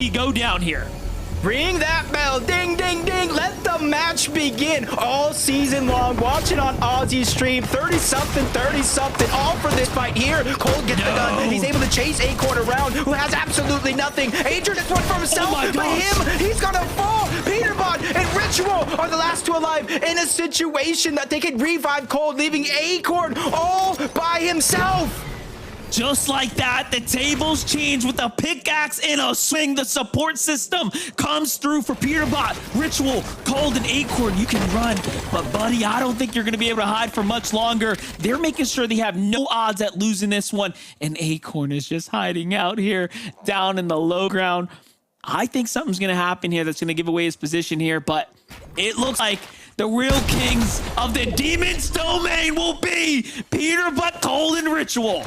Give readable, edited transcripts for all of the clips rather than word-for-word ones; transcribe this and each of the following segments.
we go down here. Ring that bell, ding, ding, ding. Let the match begin. All season long, watching on Aussie's stream. 30-something, all for this fight here. Cole gets the gun. He's able to chase Acorn around, who has absolutely nothing. Adrian just went for himself, but him, he's gonna fall. Peterbot and Ritual are the last two alive in a situation that they can revive Cole, leaving Acorn all by himself. Just like that, the tables change with a pickaxe and a swing. The support system comes through for Peterbot, Ritual, Cold, and Acorn. You can run, but buddy, I don't think you're going to be able to hide for much longer. They're making sure they have no odds at losing this one, and Acorn is just hiding out here down in the low ground. I think something's going to happen here that's going to give away his position here, but it looks like the real kings of the Demon's Domain will be Peterbot, Cold, and Ritual.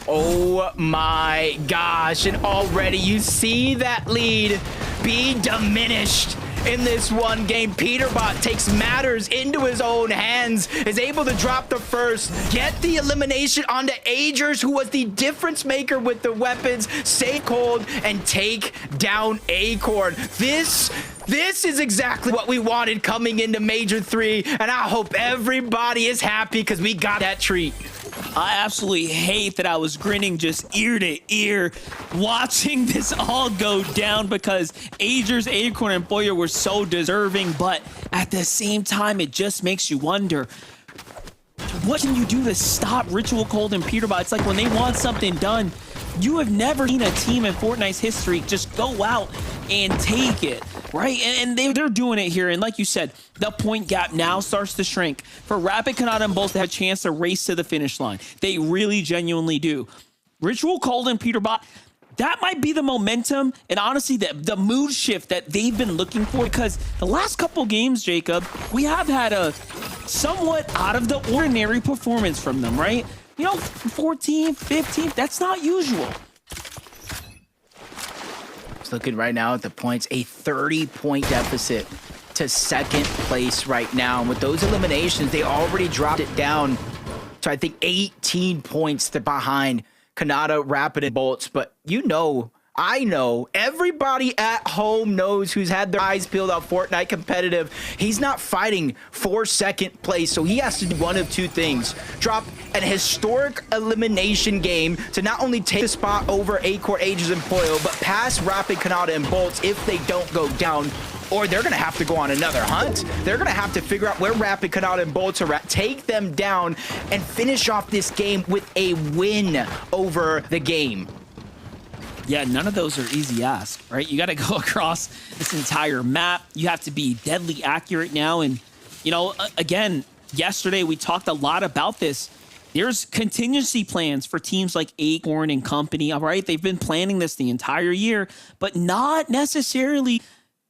Oh my gosh, and already you see that lead be diminished in this one game. Peterbot takes matters into his own hands, is able to drop the first, get the elimination onto Agers, who was the difference maker with the weapons, save Cold, and take down Acorn. This is exactly what we wanted coming into Major 3, and I hope everybody is happy because we got that treat. I absolutely hate that I was grinning just ear to ear watching this all go down because Agers, Acorn, and Boyer were so deserving, but at the same time, it just makes you wonder, what can you do to stop Ritual, Cold, and Peterbot? It's like when they want something done, you have never seen a team in Fortnite's history just go out and take it, right? And they're doing it here. And like you said, the point gap now starts to shrink. For Rapid, Kanata, and Bolts to have a chance to race to the finish line. They really genuinely do. Ritual, Cold, and Peterbot, that might be the momentum and honestly the mood shift that they've been looking for, because the last couple games, Jacob, we have had a somewhat out of the ordinary performance from them, right? You know, 14th, 15th, that's not usual. Just looking right now at the points, a 30-point deficit to second place right now. And with those eliminations, they already dropped it down to, I think, 18 points to behind Kanata, Rapid, and Bolts. But you know, I know, everybody at home knows who's had their eyes peeled out Fortnite competitive. He's not fighting for second place, so he has to do one of two things. Drop an historic elimination game to not only take the spot over Acorn, Agers, and Poyo, but pass Rapid, Kanata, and Bolts if they don't go down, or they're going to have to go on another hunt. They're going to have to figure out where Rapid, Kanata, and Bolts are at, take them down, and finish off this game with a win over the game. Yeah, none of those are easy ask, right? You got to go across this entire map. You have to be deadly accurate now. And, you know, again, yesterday we talked a lot about this. There's contingency plans for teams like Acorn and company, all right? They've been planning this the entire year, but not necessarily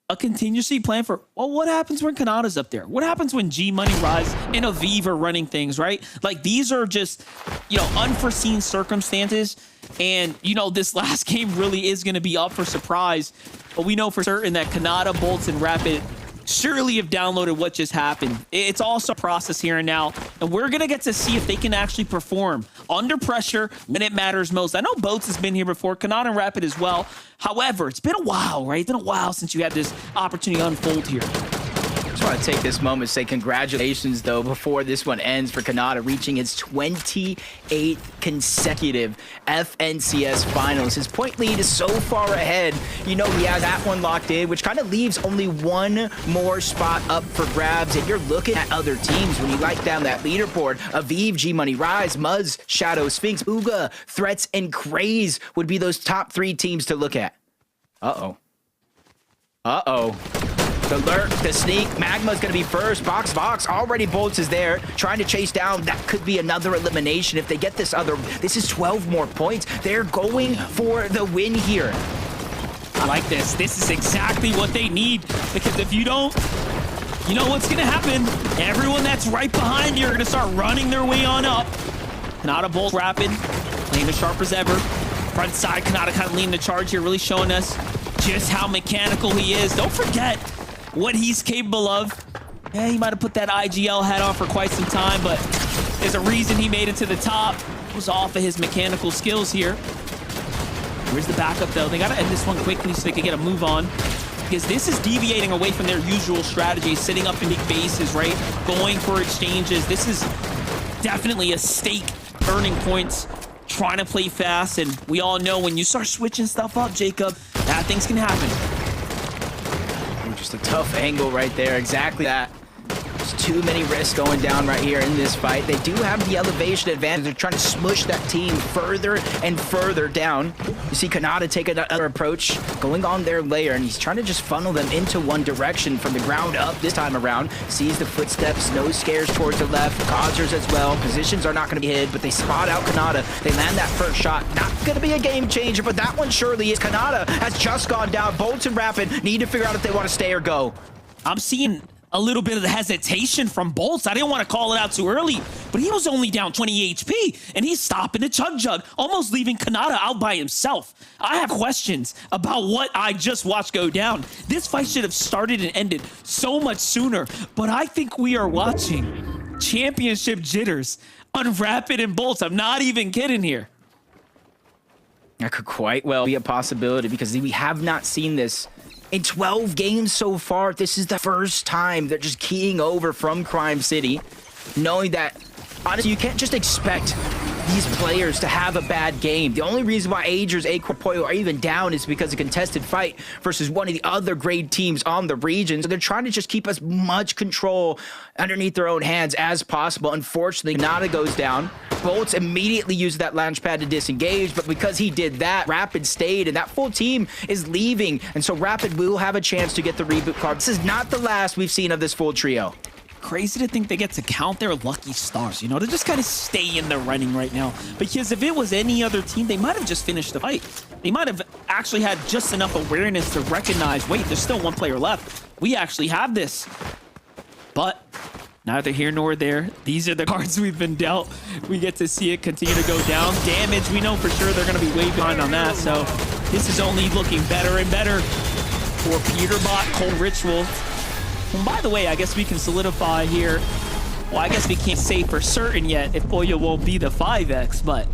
a contingency plan for, well, what happens when Kanata's up there? What happens when G Money Rise and Aviv are running things, right? Like, these are just, you know, unforeseen circumstances. And, you know, this last game really is going to be up for surprise. But we know for certain that Kanata, Bolts, and Rapid surely have downloaded what just happened. It's also a process here and now. And we're going to get to see if they can actually perform under pressure when it matters most. I know Bolts has been here before, Kanata and Rapid as well. However, it's been a while, right? It's been a while since you had this opportunity to unfold here. I just want to take this moment to say congratulations, though, before this one ends, for Kanata reaching his 28th consecutive FNCS finals. His point lead is so far ahead. You know, he has that one locked in, which kind of leaves only one more spot up for grabs. And you're looking at other teams when you light down that leaderboard. Aviv, G Money Rise, Muzz, Shadow, Sphinx, Uga, Threats, and Craze would be those top three teams to look at. Uh-oh. Uh-oh. The lurk, the sneak, Magma's gonna be first. Box, already Bolts is there, trying to chase down. That could be another elimination if they get this other. This is 12 more points. They're going for the win here. I like this. This is exactly what they need, because if you don't, you know what's gonna happen. Everyone that's right behind you are gonna start running their way on up. Kanata, Bolts, Rapid, playing as sharp as ever. Front side, Kanata kind of leading the charge here, really showing us just how mechanical he is. Don't forget what he's capable of. Yeah, he might have put that IGL hat on for quite some time, but there's a reason he made it to the top. It was off of his mechanical skills here. Where's the backup, though? They got to end this one quickly so they can get a move on. Because this is deviating away from their usual strategy, sitting up in big bases, right? Going for exchanges. This is definitely a stake, earning points, trying to play fast. And we all know when you start switching stuff up, Jacob, bad things can happen. Just a tough angle right there. Exactly that. There's too many risks going down right here in this fight. They do have the elevation advantage. They're trying to smush that team further and further down. You see Kanata take another approach, going on their layer, and he's trying to just funnel them into one direction from the ground up this time around. Sees the footsteps, no scares towards the left, causers as well. Positions are not going to be hid, but they spot out Kanata. They land that first shot. Not going to be a game changer, but that one surely is. Kanata has just gone down. Bolts and Rapid need to figure out if they want to stay or go. I'm seeing a little bit of the hesitation from Bolts. I didn't want to call it out too early, but he was only down 20 HP, and he's stopping the chug, almost leaving Kanata out by himself. I have questions about what I just watched go down. This fight should have started and ended so much sooner, but I think we are watching championship jitters on Rapid and Bolts. I'm not even kidding here. That could quite well be a possibility because we have not seen this in 12 games so far. This is the first time they're just keying over from Crime City, knowing that, honestly, you can't just expect these players to have a bad game. The only reason why Agers, Acorpoyo are even down is because of contested fight versus one of the other great teams on the region. So they're trying to just keep as much control underneath their own hands as possible. Unfortunately, Nada goes down. Bolts immediately used that launch pad to disengage, but because he did that, Rapid stayed, and that full team is leaving. And so Rapid will have a chance to get the reboot card. This is not the last we've seen of this full trio. Crazy to think they get to count their lucky stars, you know, to just kind of stay in the running right now. Because if it was any other team, they might have just finished the fight. They might have actually had just enough awareness to recognize, wait, there's still one player left. We actually have this. But neither here nor there. These are the cards we've been dealt. We get to see it continue to go down. Damage, we know for sure they're going to be way behind on that. So this is only looking better and better for Peterbot, Cold Ritual. And by the way, I guess we can solidify here. Well, I guess we can't say for certain yet if Pollo won't be the 5X, but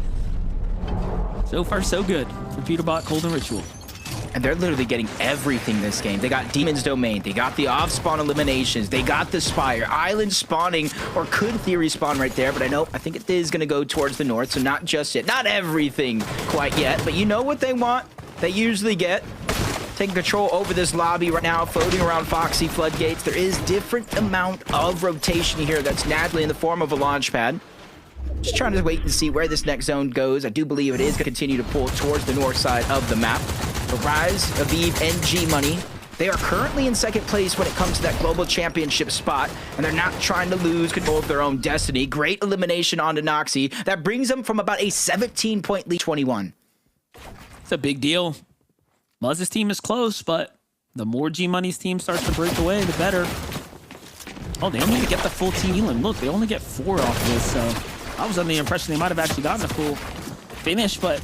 so far so good for Peterbot, Cold and Ritual. And they're literally getting everything this game. They got Demon's Domain. They got the off-spawn eliminations. They got the Spire. Island spawning, or could theory spawn right there, but I think it is going to go towards the north, so not just yet. Not everything quite yet, but you know what they want. They usually get. Taking control over this lobby right now, floating around Foxy Floodgates. There is different amount of rotation here that's naturally in the form of a launch pad. Just trying to wait and see where this next zone goes. I do believe it is going to continue to pull towards the north side of the map. The Rise, Aviv, and G-Money, they are currently in second place when it comes to that global championship spot, and they're not trying to lose control of their own destiny. Great elimination on Noxy. That brings them from about a 17-point lead, 21. It's a big deal. Muzz's team is close, but the more G-Money's team starts to break away, the better. Oh, they don't even get the full team healing. Look, they only get 4 off this, so I was under the impression they might have actually gotten a full finish, but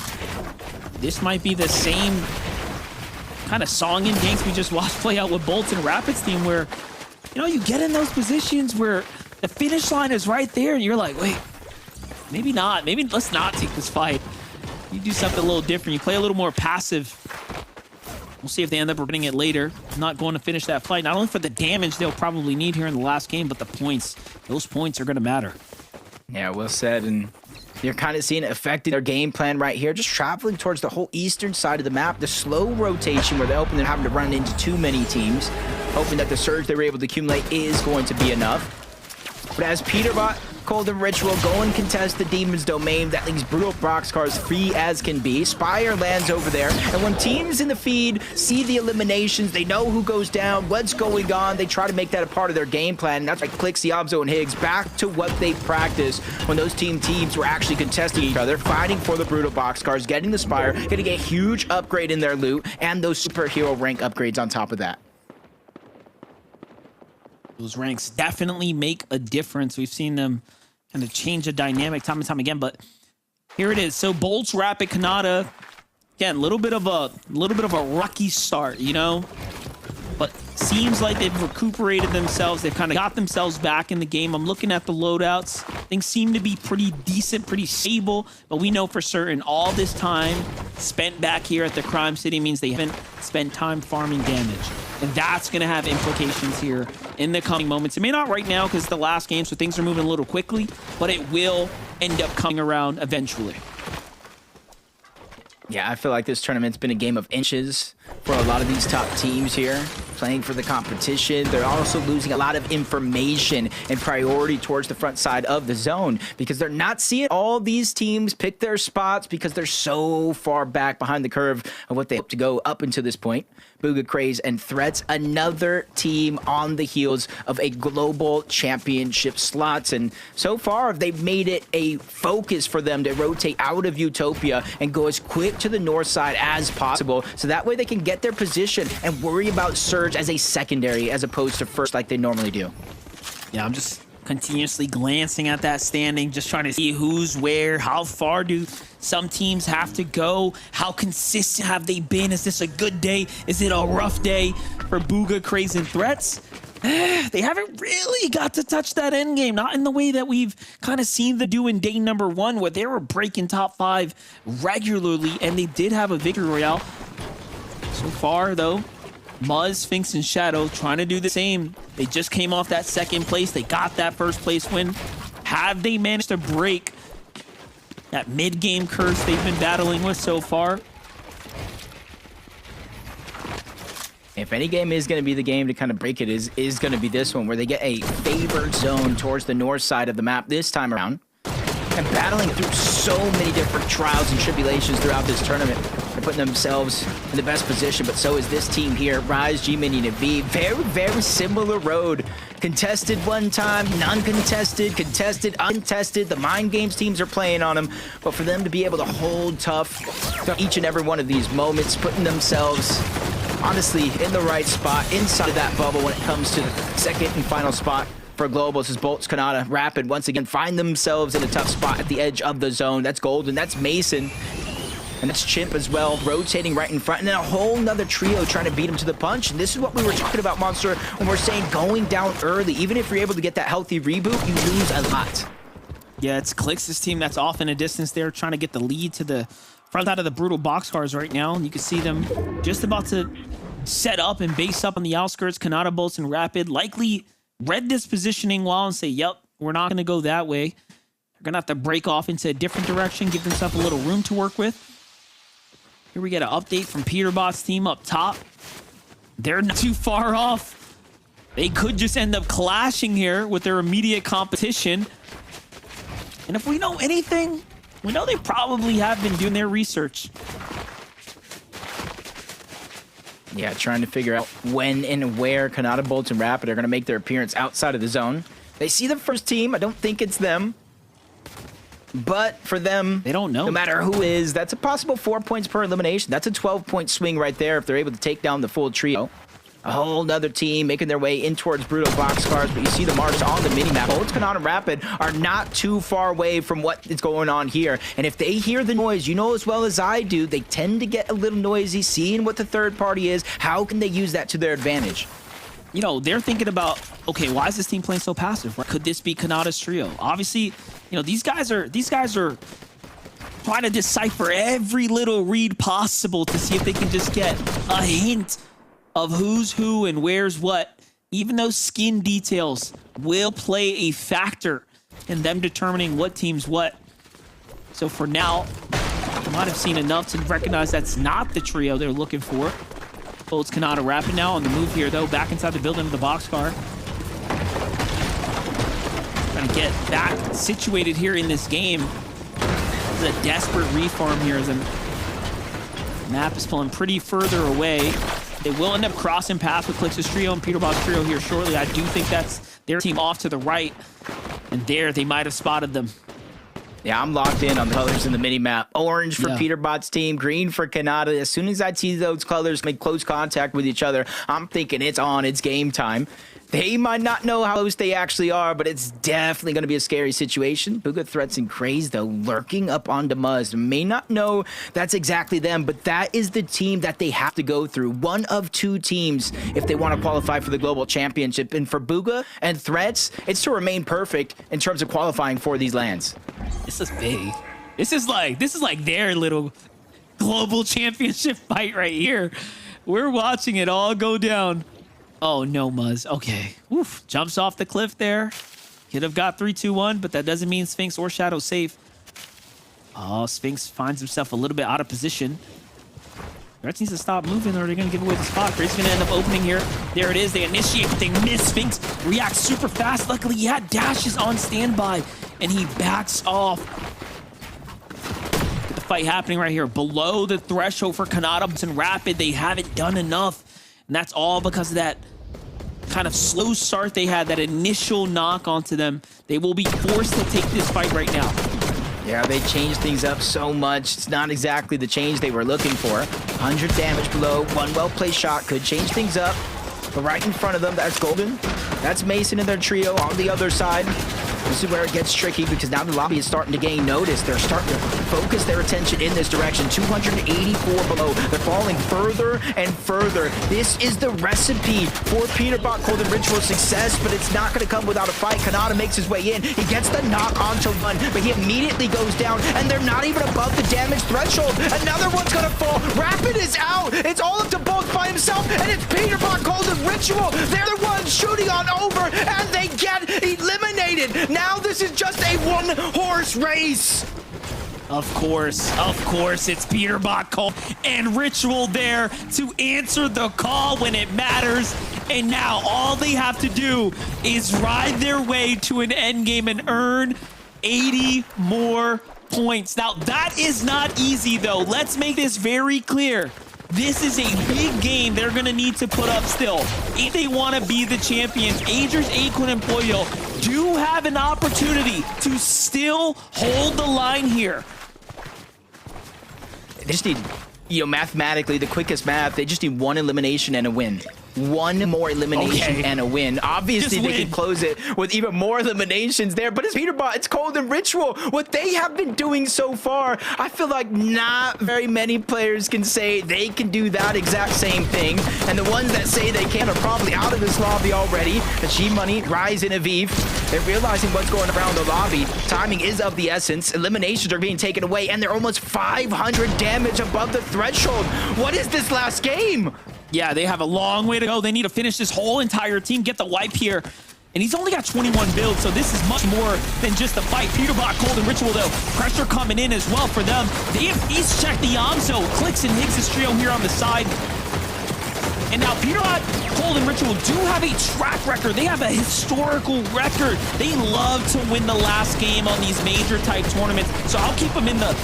this might be the same kind of song and dance we just watched play out with Bolts and Rapid's team where, you know, you get in those positions where the finish line is right there and you're like, wait, maybe not. Maybe let's not take this fight. You do something a little different. You play a little more passive. We'll see if they end up winning it later. Not going to finish that fight. Not only for the damage they'll probably need here in the last game, but the points. Those points are going to matter. Yeah, well said. And you're kind of seeing it affecting their game plan right here. Just traveling towards the whole eastern side of the map. The slow rotation where they're hoping they're having to run into too many teams. Hoping that the surge they were able to accumulate is going to be enough. But as Peterbot, Cold and Ritual go and contest the Demon's Domain, that leaves Brutal Boxcars free as can be. Spire lands over there, and when teams in the feed see the eliminations, they know who goes down, what's going on, they try to make that a part of their game plan, and that's why Click, Siamzo, and Higgs back to what they practiced when those teams were actually contesting each other, fighting for the Brutal Boxcars, getting the Spire, getting a huge upgrade in their loot, and those superhero rank upgrades on top of that. Those ranks definitely make a difference. We've seen them kind of change the dynamic time and time again, but here it is. So Bolts, Rapid, Kanata, again, a little bit of a rocky start, you know. but seems like they've recuperated themselves. They've kind of got themselves back in the game. I'm looking at the loadouts. Things seem to be pretty decent, pretty stable, but we know for certain all this time spent back here at the Crime City means they haven't spent time farming damage. And that's going to have implications here in the coming moments. It may not right now because it's the last game, so things are moving a little quickly, but it will end up coming around eventually. Yeah, I feel like this tournament's been a game of inches for a lot of these top teams here, playing for the competition. They're also losing a lot of information and priority towards the front side of the zone because they're not seeing all these teams pick their spots because they're so far back behind the curve of what they hope to go up until this point. Booga Craze and Threats, another team on the heels of a global championship slots. And so far, they've made it a focus for them to rotate out of Utopia and go as quick to the north side as possible. So that way they can get their position and worry about Surge as a secondary as opposed to first like they normally do. Yeah, I'm just continuously glancing at that standing, just trying to see who's where, how far do some teams have to go, how consistent have they been, is this a good day, is it a rough day for Booga, Craze, and Threats? They haven't really got to touch that end game, not in the way that we've kind of seen them do in day number 1 where they were breaking top 5 regularly, and they did have a victory royale. So far, though, Muzz, Sphinx, and Shadow trying to do the same. They just came off that second place. They got that first place win. Have they managed to break that mid-game curse they've been battling with so far? If any game is going to be the game to kind of break it, is going to be this one, where they get a favored zone towards the north side of the map this time around. And battling through so many different trials and tribulations throughout this tournament. They're putting themselves in the best position, but so is this team here. Rise, G-Minion, and V. Very, very similar road. Contested one time, non-contested, contested, uncontested. The mind games teams are playing on them. But for them to be able to hold tough each and every one of these moments, putting themselves honestly in the right spot inside of that bubble when it comes to the second and final spot for Globals as Bolts, Kanata, Rapid once again find themselves in a tough spot at the edge of the zone. That's Golden, that's Mason, and that's Chimp as well, rotating right in front, and then a whole nother trio trying to beat him to the punch. And this is what we were talking about, Monster, when we're saying going down early. Even if you're able to get that healthy reboot, you lose a lot. Yeah, it's Clix' team that's off in a distance there, trying to get the lead to the front side of the Brutal Boxcars right now. And you can see them just about to set up and base up on the outskirts. Kanata, Bolts, and Rapid likely read this positioning well and say, yep, we're not going to go that way. They're going to have to break off into a different direction, give themselves a little room to work with. Here we get an update from Peterbot's team up top. They're not too far off. They could just end up clashing here with their immediate competition. And if we know anything, we know they probably have been doing their research. Yeah, trying to figure out when and where Kanata, Bolts, and Rapid are going to make their appearance outside of the zone. They see the first team. I don't think it's them. But for them, they don't know. No matter who is, that's a possible 4 points per elimination. That's a 12-point swing right there if they're able to take down the full trio. A whole nother team making their way in towards Brutal Boxcars, but you see the marks on the minimap. Bolts, Kanata, and Rapid are not too far away from what is going on here. And if they hear the noise, you know as well as I do, they tend to get a little noisy, seeing what the third party is. How can they use that to their advantage? You know, they're thinking about, okay, why is this team playing so passive? Could this be Kanata's trio? Obviously, you know, these guys are trying to decipher every little read possible to see if they can just get a hint of who's who and where's what. Even those skin details will play a factor in them determining what team's what. So for now, you might have seen enough to recognize that's not the trio they're looking for. Bolts, Kanata, Rapid now on the move here, though, back inside the building of the boxcar. Trying to get back situated here in this game. This is a desperate reform here as the map is pulling pretty further away. They will end up crossing paths with Clix's trio and Peterbot's trio here shortly. I do think that's their team off to the right. And there, they might have spotted them. Yeah, I'm locked in on the colors in the mini-map. Orange for Peterbot's team, green for Kanata. As soon as I see those colors make close contact with each other, I'm thinking it's on, it's game time. They might not know how close they actually are, but it's definitely going to be a scary situation. Bugha, Threats, and Craze, though, lurking up onto Muzz. May not know that's exactly them, but that is the team that they have to go through. One of two teams if they want to qualify for the Global Championship. And for Bugha and Threats, it's to remain perfect in terms of qualifying for these lands. This is big. This is like their little global championship fight right here. We're watching it all go down. Oh no, Muzz. Okay. Oof. Jumps off the cliff there. Could have got 3, 2, 1, but that doesn't mean Sphinx or Shadow safe. Oh, Sphinx finds himself a little bit out of position. Threats needs to stop moving or they're going to give away the spot. Crazy's going to end up opening here. There it is. They initiate, but they miss. Sphinx reacts super fast. Luckily, he had dashes on standby, and he backs off. Get the fight happening right here. Below the threshold for Kanata and Rapid, they haven't done enough. And that's all because of that kind of slow start they had, that initial knock onto them. They will be forced to take this fight right now. Yeah, they changed things up so much. It's not exactly the change they were looking for. 100 damage below. One well-placed shot could change things up. But right in front of them, that's Golden. That's Mason and their trio on the other side. This is where it gets tricky because now the lobby is starting to gain notice. They're starting to focus their attention in this direction. 284 below. They're falling further and further. This is the recipe for Peterbot Golden Ritual success, but it's not going to come without a fight. Kanata makes his way in. He gets the knock onto one, but he immediately goes down, and they're not even above the damage threshold. Another one's going to fall. Rapid is out. It's all up to both by himself, and it's Peterbot Golden Ritual. They're the ones shooting on over, and they get eliminated. Now this is just a one-horse race. Of course, it's Peterbot Cole and Ritual there to answer the call when it matters. And now all they have to do is ride their way to an end game and earn 80 more points. Now that is not easy though. Let's make this very clear. This is a big game they're going to need to put up still. If they want to be the champions, Agers, Aquin, and Pollo do have an opportunity to still hold the line here. They just need, mathematically, the quickest math, they just need one elimination and a win. One more elimination and a win. Obviously, they can close it with even more eliminations there, but it's Peterbot, it's Golden Ritual. What they have been doing so far, I feel like not very many players can say they can do that exact same thing. And the ones that say they can are probably out of this lobby already. G-Money, Rise, and Aviv, they're realizing what's going around the lobby. Timing is of the essence. Eliminations are being taken away, and they're almost 500 damage above the threshold. What is this last game? Yeah, they have a long way to go. They need to finish this whole entire team, get the wipe here. And he's only got 21 builds, so this is much more than just a fight. Peterbot, Golden Ritual, though, pressure coming in as well for them. They have East checked the Yamzo. Clicks and Higgs' trio here on the side. And now Peterbot, Golden Ritual do have a track record. They have a historical record. They love to win the last game on these major type tournaments. So I'll keep them in the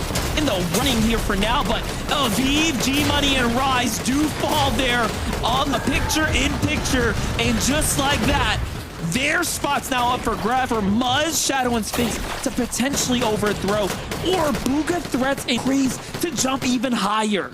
running here for now. But Aviv, G-Money, and Rise do fall there on the picture-in-picture. And just like that, their spot's now up for grab for Muzz, Shadow, and Sphinx to potentially overthrow. Or Bugha, Threats, and Craze to jump even higher.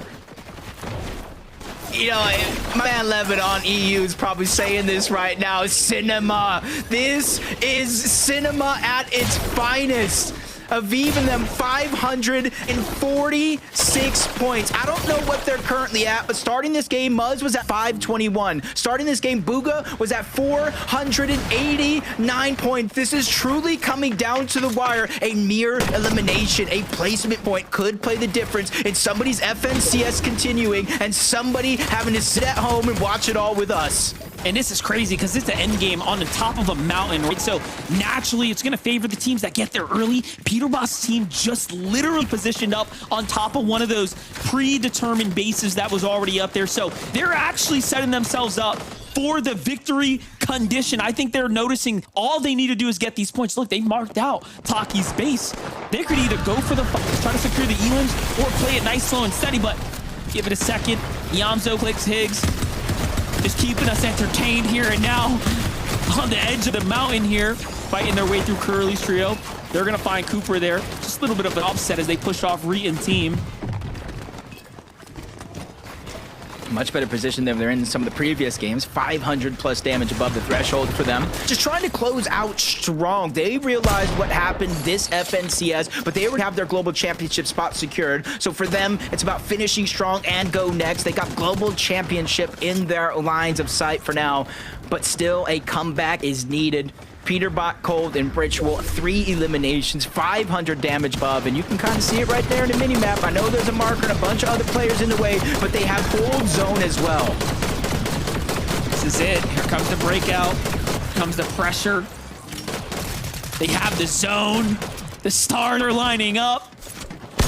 My man Levin on EU is probably saying this right now. Cinema. This is cinema at its finest. Aviv and them 546 points. I don't know what they're currently at, but starting this game, Muzz was at 521. Starting this game, Bugha was at 489 points. This is truly coming down to the wire. A mere elimination, a placement point could play the difference in somebody's FNCS continuing and somebody having to sit at home and watch it all with us. And this is crazy because it's an end game on the top of a mountain, right? So naturally, it's going to favor the teams that get there early. Peterbot's team just literally positioned up on top of one of those predetermined bases that was already up there. So they're actually setting themselves up for the victory condition. I think they're noticing all they need to do is get these points. Look, they marked out Taki's base. They could either go for the try to secure the elims or play it nice, slow, and steady, but give it a second. Yamzo clicks Higgs. Just keeping us entertained here and now on the edge of the mountain here, fighting their way through Curly's trio. They're going to find Cooper there. Just a little bit of an upset as they push off Reet and team. Much better position than they're in some of the previous games. 500 plus damage above the threshold for them. Just trying to close out strong. They realized what happened this FNCS, but they already have their global championship spot secured. So for them, it's about finishing strong and go next. They got global championship in their lines of sight for now, but still a comeback is needed. Peterbot, Cold, and Ritual, 3 eliminations, 500 damage above, and you can kind of see it right there in the mini-map. I know there's a marker and a bunch of other players in the way, but they have full zone as well. This is it. Here comes the breakout. Here comes the pressure. They have the zone. The stars are lining up.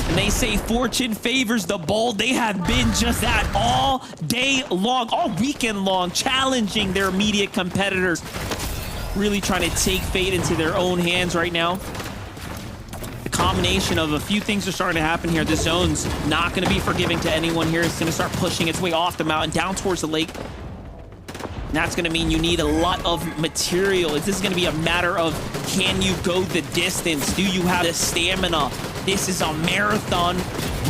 And they say fortune favors the bold. They have been just that all day long, all weekend long, challenging their immediate competitors. Really trying to take fate into their own hands right now. The combination of a few things are starting to happen here. The zone's not going to be forgiving to anyone here. It's going to start pushing its way off the mountain, down towards the lake. And that's going to mean you need a lot of material. This is going to be a matter of, can you go the distance? Do you have the stamina? This is a marathon,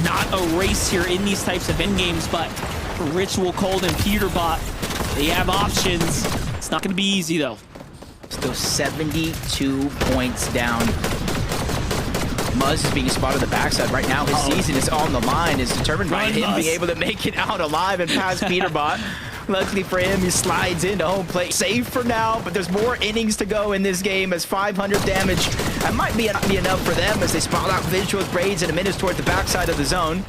not a race here in these types of end games. But for Ritual, Cold, and Peterbot, they have options. It's not going to be easy, though. Still 72 points down. Muzz is being spotted on the backside right now. His season is on the line. Is determined by him being able to make it out alive and pass Peterbot. Luckily for him, he slides into home plate. Safe for now, but there's more innings to go in this game as 500 damage. That might be enough for them as they spot out Visual Braids and a minute toward the backside of the zone.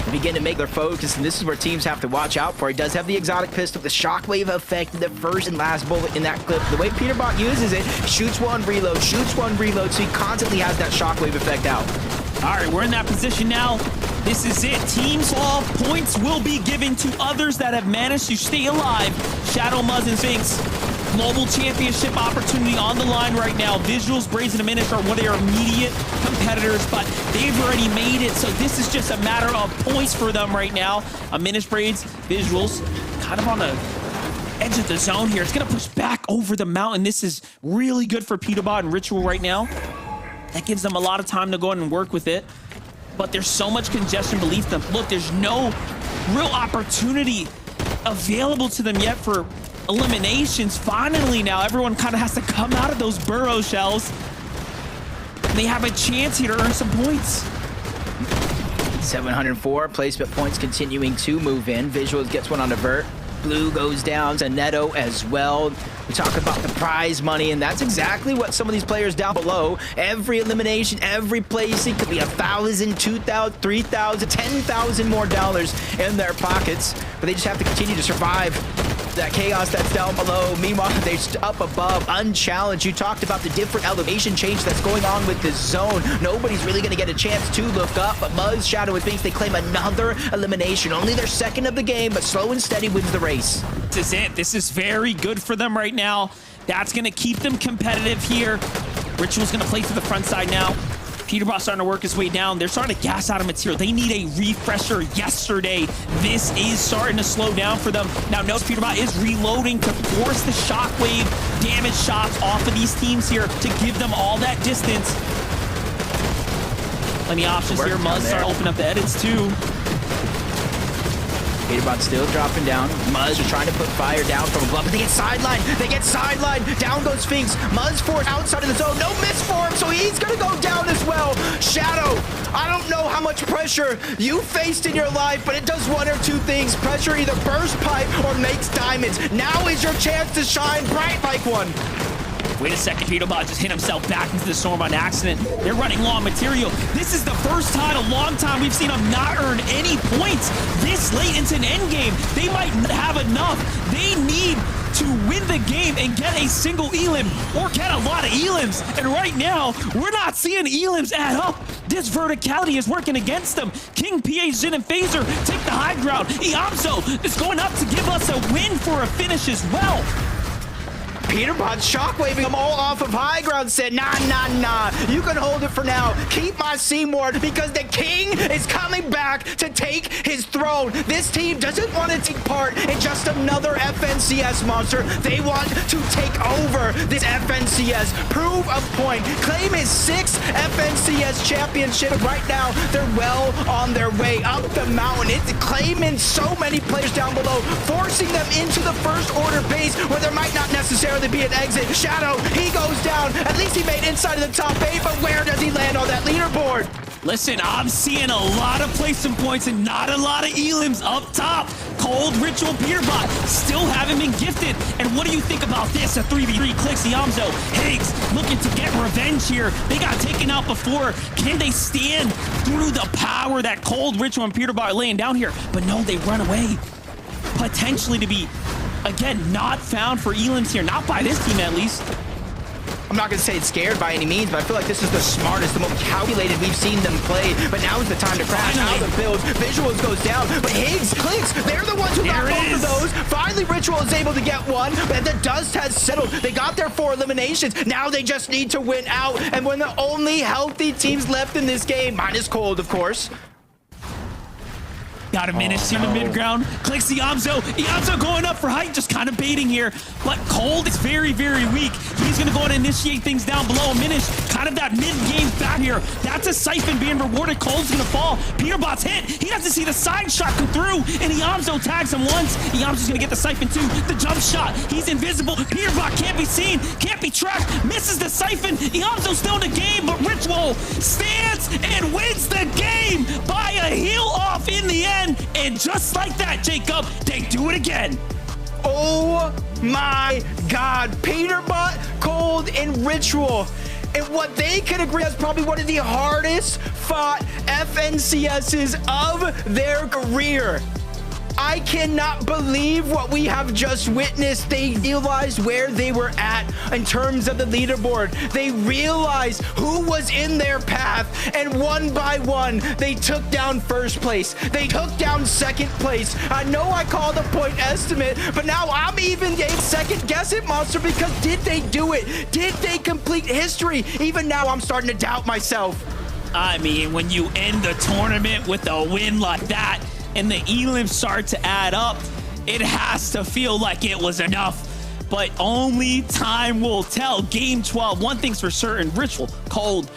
They begin to make their focus, and this is where teams have to watch out for. He does have the exotic pistol, the shockwave effect, the first and last bullet in that clip. The way Peterbot uses it, shoots one, reload, so he constantly has that shockwave effect out. All right, we're in that position now. This is it. Teams fall. Points will be given to others that have managed to stay alive. Shadow, Muzz, and Sphinx. Global championship opportunity on the line right now. Visuals, Braids, and Diminish are one of their immediate competitors, but they've already made it. So this is just a matter of points for them right now. Diminish, Braids, Visuals, kind of on the edge of the zone here. It's going to push back over the mountain. This is really good for Peterbot and Ritual right now. That gives them a lot of time to go in and work with it. But there's so much congestion beneath them. Look, there's no real opportunity available to them yet for eliminations. Finally now, everyone kind of has to come out of those burrow shells. They have a chance here to earn some points. 704 placement points continuing to move in. Visuals gets one on the vert. Blue goes down to Neto as well. We talk about the prize money, and that's exactly what some of these players down below. Every elimination, every placing could be 1,000, 2,000, 3,000, 10,000 more dollars in their pockets. But they just have to continue to survive that chaos that's down below. Meanwhile, they're up above, unchallenged. You talked about the different elevation change that's going on with this zone. Nobody's really going to get a chance to look up, but Muzz, Shadow, and Sphinx, they claim another elimination. Only their second of the game, but slow and steady wins the race. This is it. This is very good for them right now. That's going to keep them competitive here. Ritual's going to play to the front side now. Peterbot's starting to work his way down. They're starting to gas out of material. They need a refresher yesterday. This is starting to slow down for them. Now, notice Peterbot is reloading to force the shockwave damage shots off of these teams here to give them all that distance. Plenty of options here. Muzz start opening up the edits too. Peterbot still dropping down. Muzz are trying to put fire down from above, but they get sidelined. They get sidelined. Down goes Sphinx. Muzz forced outside of the zone. No miss for him, so he's going to go down as well. Shadow, I don't know how much pressure you faced in your life, but it does one or two things. Pressure either bursts pipe or makes diamonds. Now is your chance to shine bright like one. Wait a second, Peterbot just hit himself back into the storm on accident. They're running low on material. This is the first time in a long time we've seen them not earn any points this late into an end game. They might not have enough. They need to win the game and get a single elim or get a lot of elims. And right now, we're not seeing elims add up. This verticality is working against them. King, PH, Jin, and Phaser take the high ground. Iamso is going up to give us a win for a finish as well. Peterbot shockwaving them all off of high ground, said, nah, you can hold it for now. Keep my Seymour, because the king is coming back to take his throne. This team doesn't want to take part in just another FNCS monster. They want to take over this FNCS, prove a point, claim his 6th FNCS championship. Right now, they're well on their way up the mountain. It's claiming so many players down below, forcing them into the first order base where there might not necessarily be an exit. Shadow, he goes down. At least he made inside of the top 8, but where does he land on that leaderboard? Listen, I'm seeing a lot of placement points and not a lot of elims up top. Cold, Ritual, Peterbot still haven't been gifted. And what do you think about this? A 3v3 clicks Yamzo. Higgs looking to get revenge here. They got taken out before. Can they stand through the power that Cold, Ritual, and Peterbot are laying down here? But no, they run away. Potentially to be, again, not found for elims here. Not by this team, at least. I'm not going to say it's scared by any means, but I feel like this is the smartest, the most calculated we've seen them play. But now is the time to crash out of the builds. Visuals goes down, but Higgs clicks. They're the ones who got both of those. Finally, Ritual is able to get one, but the dust has settled. They got their 4 eliminations. Now they just need to win out. And when the only healthy teams left in this game, minus Cold, of course. Got a Minish in the mid ground. Clicks the Yamzo. Yamzo going up for height, just kind of baiting here. But Cold is very, very weak. He's going to go and initiate things down below. Minish, kind of that mid-game fat here. That's a Siphon being rewarded. Cold's going to fall. Peterbot's hit. He has to see the side shot come through, and Yamzo tags him once. Yamzo's going to get the Siphon too. The jump shot. He's invisible. Peterbot can't be seen, can't be tracked. Misses the Siphon. Yamzo's still in the game, but Ritual stands and wins the game by a heal off in the end. And just like that, Jacob, they do it again. Oh my God, Peterbot, Cold, and Ritual. And what they can agree is probably one of the hardest fought FNCSs of their career. I cannot believe what we have just witnessed. They realized where they were at in terms of the leaderboard. They realized who was in their path, and one by one, they took down first place. They took down second place. I know I called a point estimate, but now I'm even second guess it, Monster, because did they do it? Did they complete history? Even now, I'm starting to doubt myself. I mean, when you end the tournament with a win like that, and the elims start to add up, it has to feel like it was enough. But only time will tell. Game 12, one thing's for certain, Ritual, Cold,